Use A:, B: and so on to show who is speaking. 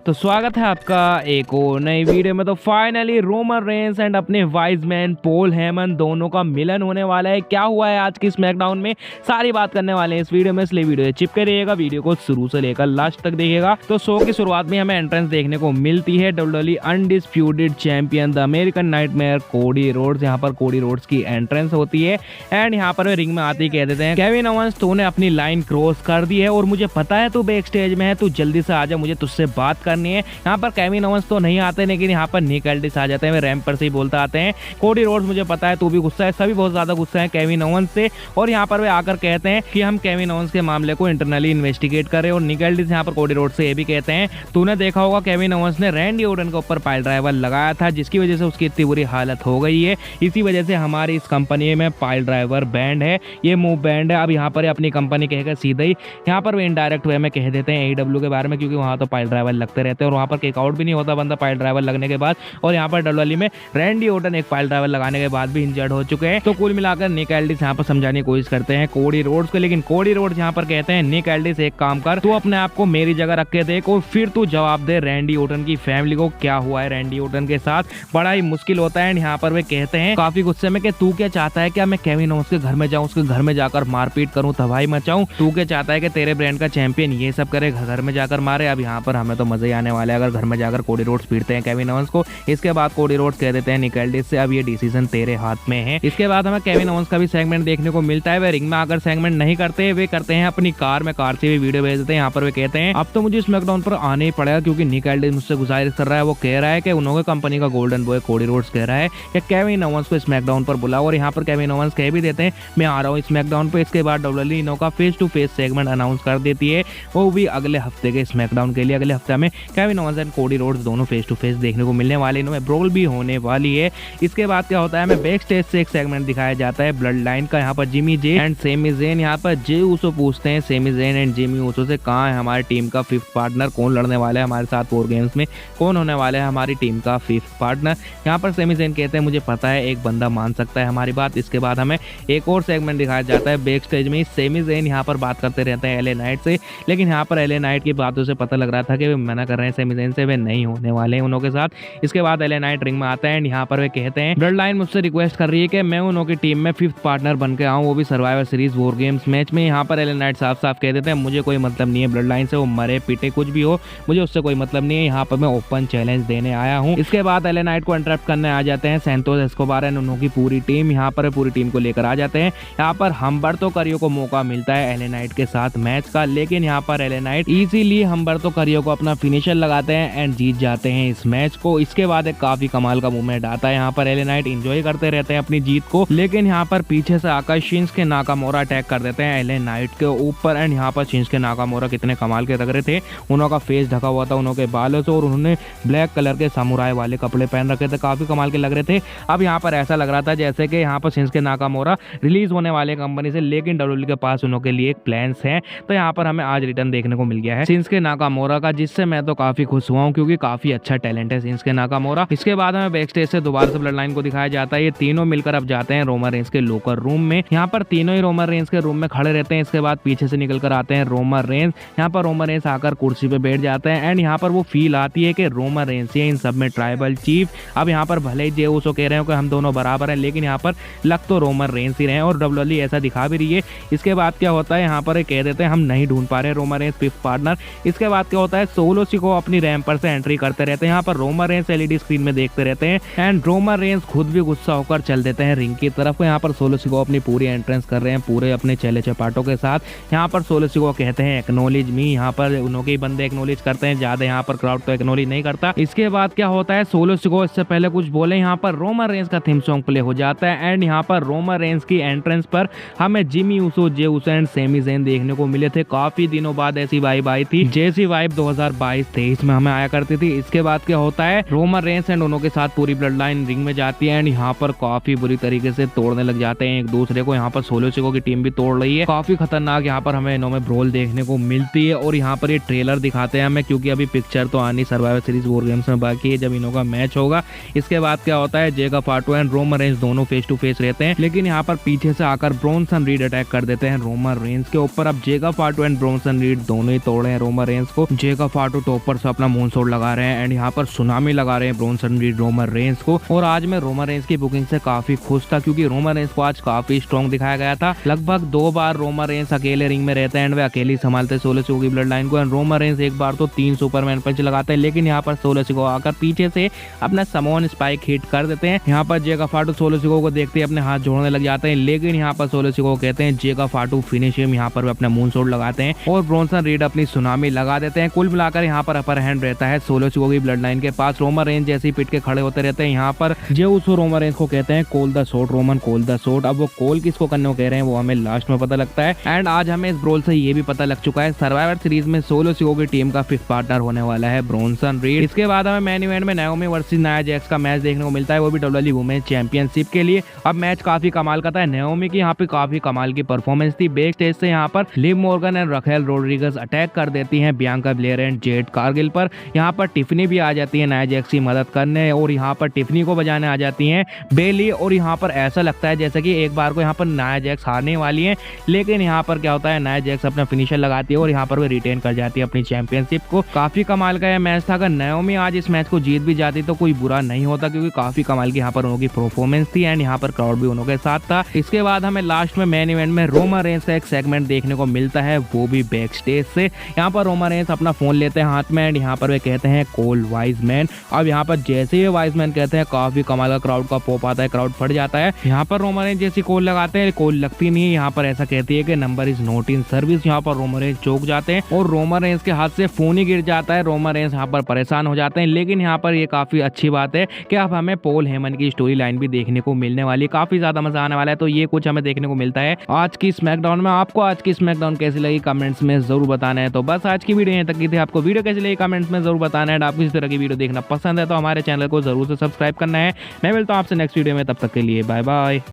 A: तो स्वागत है आपका एक और नई वीडियो में। तो फाइनली रोमन रेंस एंड अपने वाइज मैन पॉल हेमन दोनों का मिलन होने वाला है। क्या हुआ है आज की स्मैकडाउन में, सारी बात करने वाले हैं इस वीडियो में, इसलिए वीडियो चिपके रहिएगा, वीडियो को शुरू से लेकर लास्ट तक देखिएगा। तो शो की शुरुआत में हमें एंट्रेंस देखने को मिलती है WWE undisputed champion the American nightmare Cody Rhodes. यहाँ पर कोडी रोड्स की एंट्रेंस होती है एंड यहाँ पर वे रिंग में आते ही कह देते हैं, केविन ओवेंस तूने अपनी लाइन क्रॉस कर दी है और मुझे पता है तू बैक स्टेज में है, तू जल्दी से आजा, मुझे तुझसे बात करनी है। यहाँ पर केविन ओवेंस तो नहीं आते, लेकिन यहाँ पर निक एल्डिस आ जाते हैं, वे रैंप पर से ही बोलते आते हैं, कोडी रोड्स मुझे पता है तू भी गुस्सा है, सभी बहुत ज्यादा गुस्सा है केविन ओवेंस से। और यहाँ पर वे आकर कहते हैं कि हम केविन ओवेंस के मामले को इंटरनली इन्वेस्टिगेट करें। और निक एल्डिस यहाँ पर कोडी रोड्स से ये भी कहते हैं, तूने देखा होगा केविन ओवेंस ने रैंडी ऑर्टन के ऊपर पाइल ड्राइवर लगाया था, जिसकी वजह से उसकी इतनी बुरी हालत हो गई है, इसी वजह से हमारी इस कंपनी में पाइल ड्राइवर बैंड है, ये मूव बैंड है। अब यहाँ पर अपनी कंपनी कहकर सीधे ही यहाँ पर वे इनडायरेक्ट वे में कह देते हैं एडब्ल्यू के बारे में, क्योंकि वहाँ तो पाइल ड्राइवर लगते रहते हैं और वहाँ पर किक आउट भी नहीं होता बंदा पाइल ड्राइवर लगने के बाद। और यहाँ पर डब्ल्यूडब्ल्यूई में रैंडी ऑर्टन एक पाइल ड्राइवर लगाने के बाद भी इंजर्ड हो चुके हैं। तो कुल मिलाकर निक एल्डिस यहाँ पर समझाने की कोशिश करते हैं कोडी रोड्स को, लेकिन कोडी रोड्स यहाँ पर कहते हैं, निक एल्डिस एक काम कर, तू अपने आप को मेरी जगह रख के देख और फिर तू जवाब दे रैंडी ऑर्टन की फैमिली को क्या हुआ है रैंडी ऑर्टन के साथ। बड़ा ही मुश्किल होता है। यहाँ पर वे कहते हैं काफी गुस्से में कि तू क्या चाहता है, क्या मैं केविन ओवेंस के घर में जाऊँ, उसके घर में जाकर मारपीट करूँ, तबाही मचाऊं, तू क्या चाहता है कि तेरे ब्रांड का चैंपियन ये सब करे, घर में जाकर मारे। अब यहाँ पर हमें तो मजा ही आने वाला है अगर घर में जाकर कोडी रोड्स पीटते हैं केविन ओवेंस को। इसके बाद कोडी रोड्स कह देते हैं निक एल्डिस से, अब ये डिसीजन तेरे हाथ में है। इसके बाद हमें केविन ओवेंस का भी सेगमेंट देखने को मिलता है। वे रिंग में आकर सेगमेंट नहीं करते, वे करते हैं अपनी कार में, कार से भी वीडियो भेज देते हैं। यहाँ पर वे कहते हैं अब तो मुझे स्मैकडाउन पर आने ही पड़ेगा, क्योंकि निक एल्डिस मुझसे गुजारिश कर रहा है, वो कह रहा है कि उन्होंने कंपनी का गोल्डन बॉय कोडी रोड्स कह रहा है कि केविन ओवेंस को स्मैकडाउन पर बुलाओ। और यहाँ पर केविन ओवेंस कह भी देते हैं मैं आ रहा हूँ स्मैकडाउन पे। इसके बाद डब्ल्यूडब्ल्यूई इनों का face to face segment announce कर देती है, वो भी अगले हफ्ते के स्मैकडाउन के लिए। अगले हफ्ते में Kevin Owens and Cody Rhodes दोनों फेस टू फेस देखने को मिलने वाले, इनमें ब्रोल भी होने वाली है। इसके बाद क्या होता है, हमें बैक स्टेज से एक सेगमेंट दिखाया जाता है ब्लड लाइन का। यहाँ पर Jimmy J and Sami Zayn, यहाँ पर जे ऊसो पूछते हैं Sami Zayn and Jimmy Uso से, कहाँ है हमारी टीम का फिफ्थ पार्टनर, कौन लड़ने वाला है हमारे साथ वॉर गेम्स में, कौन होने वाला है हमारी टीम का फिफ्थ पार्टनर। यहाँ पर सेमी जेन कहते हैं मुझे पता है एक बंदा मान सकता है हमारी बात। इसके बाद हमें एक और सेगमेंट दिखाया जाता है बैक स्टेज में। सेमी जेन यहाँ पर बात करते रहते हैं एलए नाइट से, लेकिन यहाँ पर एलए नाइट की बातों से पता लग रहा था कि वे मना कर रहे हैं सेमी जेन से, वे नहीं होने वाले हैं उनके साथ। इसके बाद एलए नाइट रिंग में आता है एंड यहाँ पर वे कहते हैं ब्लड लाइन मुझसे रिक्वेस्ट कर रही है कि मैं उन की टीम में फिफ्थ पार्टनर बन के आऊँ, वो भी survivor series war games match में। यहाँ पर एलए नाइट साफ साफ कह देते हैं मुझे कोई मतलब नहीं है ब्लड लाइन से, वो मरे पीटे कुछ भी हो, मुझे उससे कोई मतलब नहीं है, यहाँ पर मैं ओपन चैलेंज देने आया हूँ। इसके बाद एलए नाइट को इंटरप्ट करने आ जाते हैं सैंतोस एस्कोबार एंड उनकी पूरी टीम, यहाँ पर पूरी टीम को लेकर आ जाते हैं। यहाँ पर हम्बर्तो करियो को मौका मिलता है एलए नाइट के साथ मैच का, लेकिन यहाँ पर एलए नाइट इजीली हम्बर्तो करियो को अपना फिनिशर लगाते हैं एंड जीत जाते हैं इस मैच को। इसके बाद एक काफी कमाल का मूवमेंट आता है, यहाँ पर एलए नाइट एंजॉय करते रहते हैं अपनी जीत को, लेकिन यहाँ पर पीछे से आकर शिंसुके नाकामोरा अटैक कर देते हैं एलए नाइट के ऊपर। एंड यहाँ पर शिंसुके नाकामोरा कितने कमाल के लग रहे थे, उनका फेस ढका हुआ था उनके बालों से और उन्होंने ब्लैक कलर के समुराई वाले कपड़े पहन रखे थे, काफी कमाल के लग रहे थे। अब यहाँ पर ऐसा लग रहा था जैसे कि यहाँ पर शिंसुके नाकामोरा रिलीज होने वाले कंपनी से, लेकिन डब्ल्यूडब्ल्यूई के पास उनके लिए एक प्लान्स है। तो यहाँ पर हमें आज रिटर्न देखने को मिल गया है शिंसुके नाकामोरा का, जिससे मैं तो काफी खुश हुआ हूँ, क्योंकि काफी अच्छा टैलेंट है शिंसुके नाकामोरा। इसके बाद हमें बैक स्टेज से दोबारा से ब्लड लाइन को दिखाया जाता है, ये तीनों मिलकर अब जाते हैं रोमन रेंस के लोकर रूम में। यहाँ पर तीनों ही रोमन रेंस के रूम में खड़े रहते हैं। इसके बाद पीछे से निकल कर आते हैं रोमन रेंस, यहाँ पर रोमन रेंस आकर कुर्सी पे बैठ जाते हैं एंड यहाँ पर वो फील आती है कि रोमन रेंस ही इन सब में ट्राइबल चीफ। अब यहाँ पर भले ही जे ऊसो कह रहे हो कि हम दोनों बराबर हैं, लेकिन यहाँ पर लग तो रोमन रेंस ही रहे हैं और डब्ल्यूडब्ल्यूई ऐसा दिखा भी रही है। इसके बाद क्या होता है, यहाँ पर कह देते हैं हम नहीं ढूंढ पा रहे रोमन रेंस फिफ्थ पार्टनर। इसके बाद क्या होता है, सोलो सिको अपनी रैंप पर से एंट्री करते रहते हैं, यहाँ पर रोमन रेंस एलईडी स्क्रीन में देखते रहते हैं एंड रोमन रेंस खुद भी गुस्सा होकर चल देते हैं रिंग की तरफ। यहाँ पर सोलो सिको अपनी पूरी एंट्रेंस कर रहे हैं पूरे अपने चेले चपाटों के साथ। यहाँ पर सोलो सिको कहते हैं एक्नॉलेज मी, यहाँ पर उनके बंदे एक्नॉलेज करते हैं, ज्यादा यहाँ पर क्राउड तो एक्नॉलेज नहीं करता। इसके बाद क्या होता है, सोलो सिको इससे पहले कुछ बोले, यहाँ पर रोमन रेंस का थीम सॉन्ग प्ले हो जाता है एंड यहाँ पर रोमन रेंस की एंट्रेंस पर हमें Jimmy Uso, Jey Uso and Sami Zayn देखने को मिले थे। काफी दिनों बाद ऐसी वाइब आई थी जैसी वाइब 2022-23 में हमें आया करती थी। इसके बाद क्या होता है, रोमन रेंस एंड उनों के साथ पूरी ब्लड लाइन रिंग में जाती है एंड यहाँ पर काफी बुरी तरीके से तोड़ने लग जाते हैं एक दूसरे को। यहाँ पर सोलो सिको की टीम भी तोड़ रही है, काफी खतरनाक यहाँ पर हमें इनों में ब्रोल देखने को मिलती है। और यहाँ पर ये ट्रेलर दिखाते हैं हमें, क्योंकि अभी पिक्चर तो आनी सर्वाइवर सीरीज वॉर गेम्स में बाकी है जब इनों का मैच होगा। इसके बाद क्या होता है, जेगा फाटो एंड रोमन रेंस दोनों फेस टू फेस रहते हैं, लेकिन यहाँ पर पीछे से आकर ब्रॉन्सन रीड अटैक कर देते हैं रोमन रेंस के ऊपर। अब जेगा फाटो एंड ब्रॉन्सन रीड दोनों ही तोड़े हैं रोमन रेंस को। जेगा फाटो तो ऊपर से अपना मूनसॉल्ट लगा रहे हैं एंड यहाँ पर सुनामी लगा रहे हैं ब्रॉन्सन रीड रोमन रेंस को। और आज मैं रोमन रेंस की बुकिंग से काफी खुश था क्योंकि रोमन रेंस को आज काफी स्ट्रॉन्ग दिखाया गया था। लगभग 2 बार रोमन रेंस अकेले रिंग में रहते हैं एंड वे अकेले संभालते हैं सोलो सिकोगो की ब्लड लाइन को। एंड रोमन रेंस एक बार तो 3 सुपरमैन पंच लगाते हैं, लेकिन यहाँ पर सोलो सिकोगो आकर पीछे से अपना समोन स्पाइक हिट कर देते हैं। यहाँ पर जेगा फाटू सोलो सिकोगो को देखते ही अपने हाथ जोड़ने लग जाते हैं, लेकिन यहाँ पर सोलो सिकोगो कहते हैं जेगा फाटू फिनिश हिम। यहाँ पर वे अपना मूनसॉल्ट लगाते हैं और ब्रॉन्सन रीड अपनी सुनामी लगा देते हैं। कुल मिलाकर यहाँ पर अपर हैंड रहता है सोलो सिकोगो की ब्लड लाइन के पास। रोमन रेंस जैसे ही पिट के खड़े होते रहते हैं, यहाँ पर जो उस रोमन रेंस को कहते हैं call the shot Roman, call the shot. अब वो कॉल किसको करने को कह रहे हैं वो हमें लास्ट में पता लगता है। एंड आज हमें इस ब्रोल से ये भी पता लग चुका है सर्वाइवर सीरीज में सोलो सिकोगो की टीम का 5th पार्टनर होने वाला है ब्रॉन्सन रीड। इसके बाद हमें मेन इवेंट में नाओमी वर्सेस नाया जैक्स का मैच देखने को मिलता है, वो भी WWE वुमेन्स चैंपियनशिप के लिए। अब मैच काफी कमाल का था। नाओमी की यहाँ पे काफी कमाल की परफॉर्मेंस थी। बैक स्टेज से यहाँ पर लिव मॉर्गन एंड रखेल रोड्रिगेज अटैक कर देती हैं Bianca Blair and Jade Cargill पर। यहाँ पर टिफनी भी आ जाती है नाया जैक्स की मदद करने और यहाँ पर टिफनी को बजाने आ जाती हैं बेली। और यहाँ पर ऐसा लगता है जैसे कि एक बार को यहाँ पर नाया जैक्स हारने वाली है, लेकिन यहाँ पर क्या होता है नाया जैक्स अपना फिनिशर लगाती है और यहाँ पर वो रिटेन कर जाती है अपनी चैंपियनशिप को। काफी कमाल का यह मैच था। अगर नाओमी आज इस मैच को जीत भी जाती तो कोई बुरा नहीं होता क्योंकि काफी कमाल की यहाँ पर उनकी परफॉर्मेंस थी एंड यहाँ पर क्राउड भी उनके साथ था। इसके बाद हमें लास्ट में मेन इवेंट में रोमन रेंस का एक सेगमेंट देखने को मिलता है, वो भी बैक स्टेज से। यहाँ पर रोमन रेंस अपना फोन लेते हैं हाथ में एंड यहाँ पर वे कहते हैं कॉल वाइज मैन। अब यहाँ पर जैसे ही वाइज मैन कहते हैं काफी कमाल का क्राउड का पॉप आता है, क्राउड फट जाता है। यहाँ पर रोमन रेंस जैसी कॉल लगाते हैं, कॉल लगती नहीं है। यहाँ पर ऐसा कहती है कि number is not in service. यहाँ पर रोमन रेंस चौंक जाते हैं और रोमन रेंस के हाथ से फोन ही गिर जाता है। रोमन रेंस यहाँ पर परेशान हो जाते हैं, लेकिन यहाँ पर ये काफी अच्छी बात है कि अब हमें पॉल हेमन की स्टोरी लाइन भी देखने को मिलने वाली है। काफी ज्यादा मजा आने वाला है। तो ये कुछ हमें देखने को मिलता है आज की स्मैकडाउन में। आपको आज की स्मैकडाउन कैसी लगी कमेंट्स में जरूर बताना है। तो बस आज की वीडियो यहाँ तक की थी। आपको वीडियो कैसी लगी कमेंट्स में जरूर बताना है। आपको इस तरह की वीडियो देखना पसंद है तो हमारे चैनल को जरूर से सब्सक्राइब करना है। मैं मिलता हूँ आपसे नेक्स्ट वीडियो में, तब तक के लिए बाय बाय।